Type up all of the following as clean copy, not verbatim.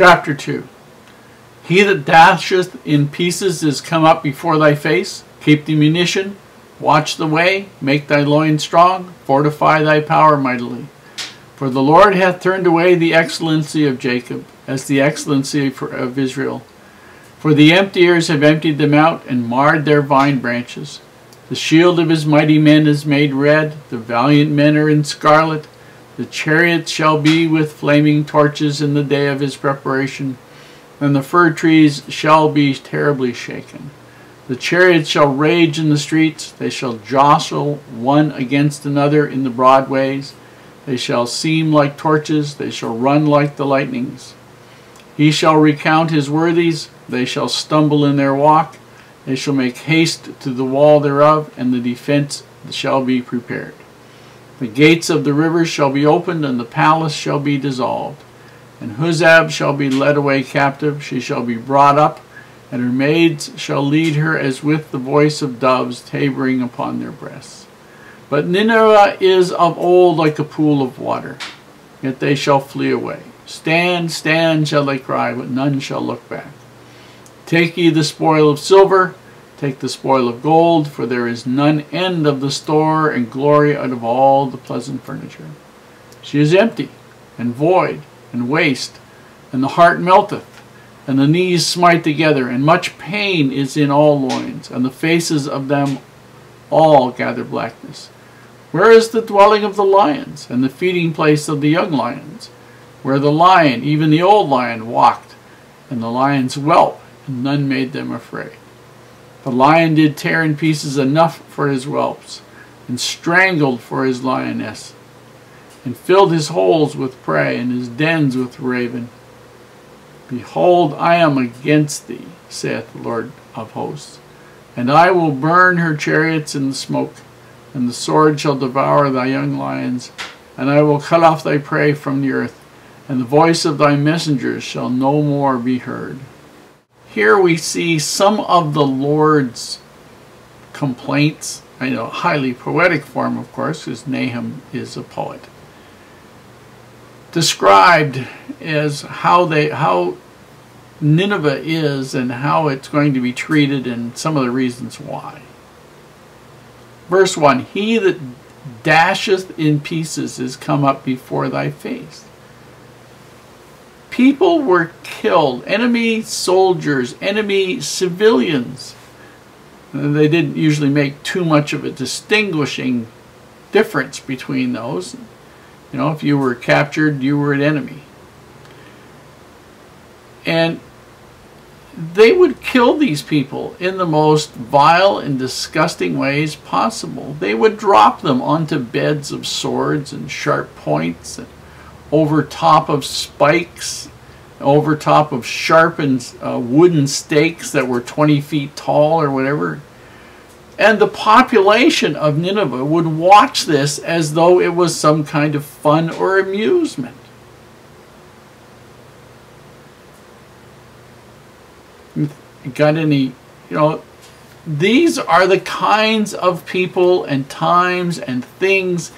Chapter 2. He that dasheth in pieces is come up before thy face. Keep the munition, watch the way, make thy loins strong, fortify thy power mightily. For the Lord hath turned away the excellency of Jacob, as the excellency of Israel. For the emptiers have emptied them out, and marred their vine branches. The shield of his mighty men is made red, the valiant men are in scarlet. The chariots shall be with flaming torches in the day of his preparation, and the fir trees shall be terribly shaken. The chariots shall rage in the streets, they shall jostle one against another in the broad ways. They shall seem like torches, they shall run like the lightnings. He shall recount his worthies, they shall stumble in their walk. They shall make haste to the wall thereof, and the defense shall be prepared. The gates of the rivers shall be opened, and the palace shall be dissolved. And Huzzab shall be led away captive, she shall be brought up, and her maids shall lead her as with the voice of doves tabering upon their breasts. But Nineveh is of old like a pool of water, yet they shall flee away. Stand, stand, shall they cry, but none shall look back. Take ye the spoil of silver, take the spoil of gold, for there is none end of the store and glory out of all the pleasant furniture. She is empty, and void, and waste, and the heart melteth, and the knees smite together, and much pain is in all loins, and the faces of them all gather blackness. Where is the dwelling of the lions, and the feeding place of the young lions? Where the lion, even the old lion, walked, and the lions whelp, and none made them afraid. The lion did tear in pieces enough for his whelps, and strangled for his lioness, and filled his holes with prey, and his dens with raven. Behold, I am against thee, saith the Lord of hosts, and I will burn her chariots in the smoke, and the sword shall devour thy young lions, and I will cut off thy prey from the earth, and the voice of thy messengers shall no more be heard. Here we see some of the Lord's complaints, highly poetic form, of course, because Nahum is a poet, described as how Nineveh is and how it's going to be treated and some of the reasons why. Verse 1, he that dasheth in pieces is come up before thy face. People were killed, enemy soldiers, enemy civilians. They didn't usually make too much of a distinguishing difference between those. If you were captured, you were an enemy. And they would kill these people in the most vile and disgusting ways possible. They would drop them onto beds of swords and sharp points, and over top of spikes, over top of sharpened wooden stakes that were 20 feet tall or whatever. And the population of Nineveh would watch this as though it was some kind of fun or amusement. Got any, these are the kinds of people and times and things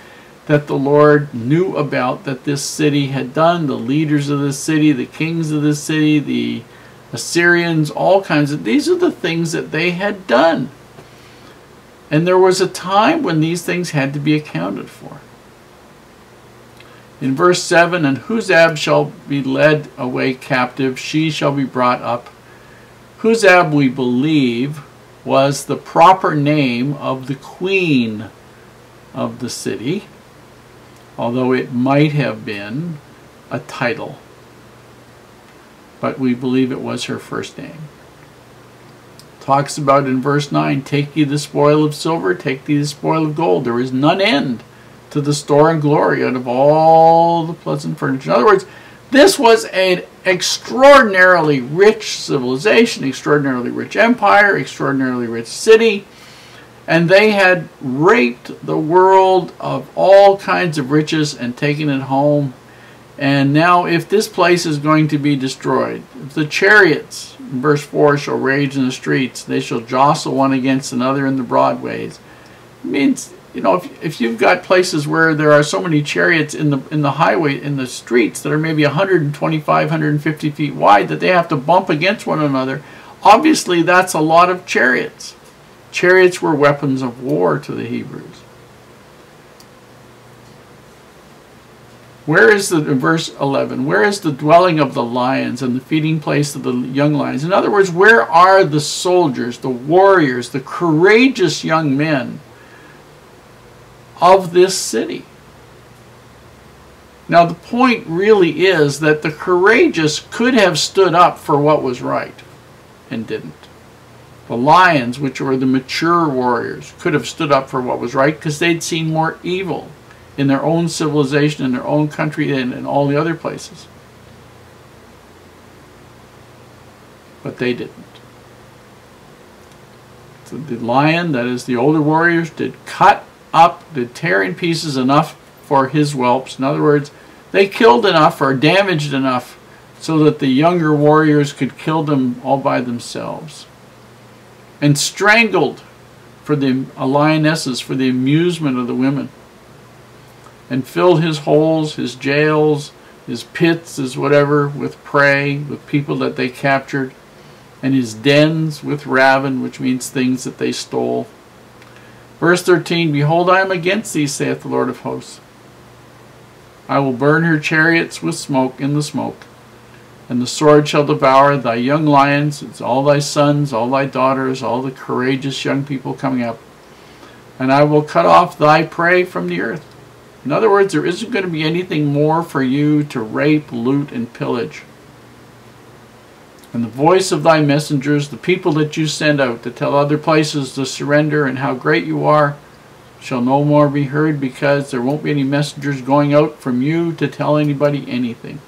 that the Lord knew about that this city had done. The leaders of this city, the kings of this city, the Assyrians, all kinds of, these are the things that they had done. And there was a time when these things had to be accounted for. In verse 7, and Huzzab shall be led away captive, she shall be brought up. Huzzab, we believe, was the proper name of the queen of the city, although it might have been a title. But we believe it was her first name. Talks about in verse 9, take ye the spoil of silver, take ye the spoil of gold. There is none end to the store and glory out of all the pleasant furniture. In other words, this was an extraordinarily rich civilization, extraordinarily rich empire, extraordinarily rich city, and they had raped the world of all kinds of riches and taken it home. And now if this place is going to be destroyed, if the chariots, in verse 4, shall rage in the streets, they shall jostle one against another in the broad ways. It means you know, if you've got places where there are so many chariots in the highway, in the streets, that are maybe 125, 150 feet wide, that they have to bump against one another, obviously that's a lot of chariots. Chariots were weapons of war to the Hebrews. Where is in verse 11, where is the dwelling of the lions and the feeding place of the young lions? In other words, where are the soldiers, the warriors, the courageous young men of this city? Now the point really is that the courageous could have stood up for what was right and didn't. The lions, which were the mature warriors, could have stood up for what was right because they'd seen more evil in their own civilization, in their own country, and in all the other places. But they didn't. So the lion, that is the older warriors, did cut up, did tear in pieces enough for his whelps. In other words, they killed enough or damaged enough so that the younger warriors could kill them all by themselves. And strangled for the lionesses, for the amusement of the women. And filled his holes, his jails, his pits, his whatever, with prey, with people that they captured, and his dens with ravin, which means things that they stole. Verse 13, behold, I am against thee, saith the Lord of hosts. I will burn her chariots with smoke in the smoke, and the sword shall devour thy young lions, it's all thy sons, all thy daughters, all the courageous young people coming up, and I will cut off thy prey from the earth. In other words, there isn't going to be anything more for you to rape, loot, and pillage. And the voice of thy messengers, the people that you send out to tell other places to surrender and how great you are, shall no more be heard, because there won't be any messengers going out from you to tell anybody anything.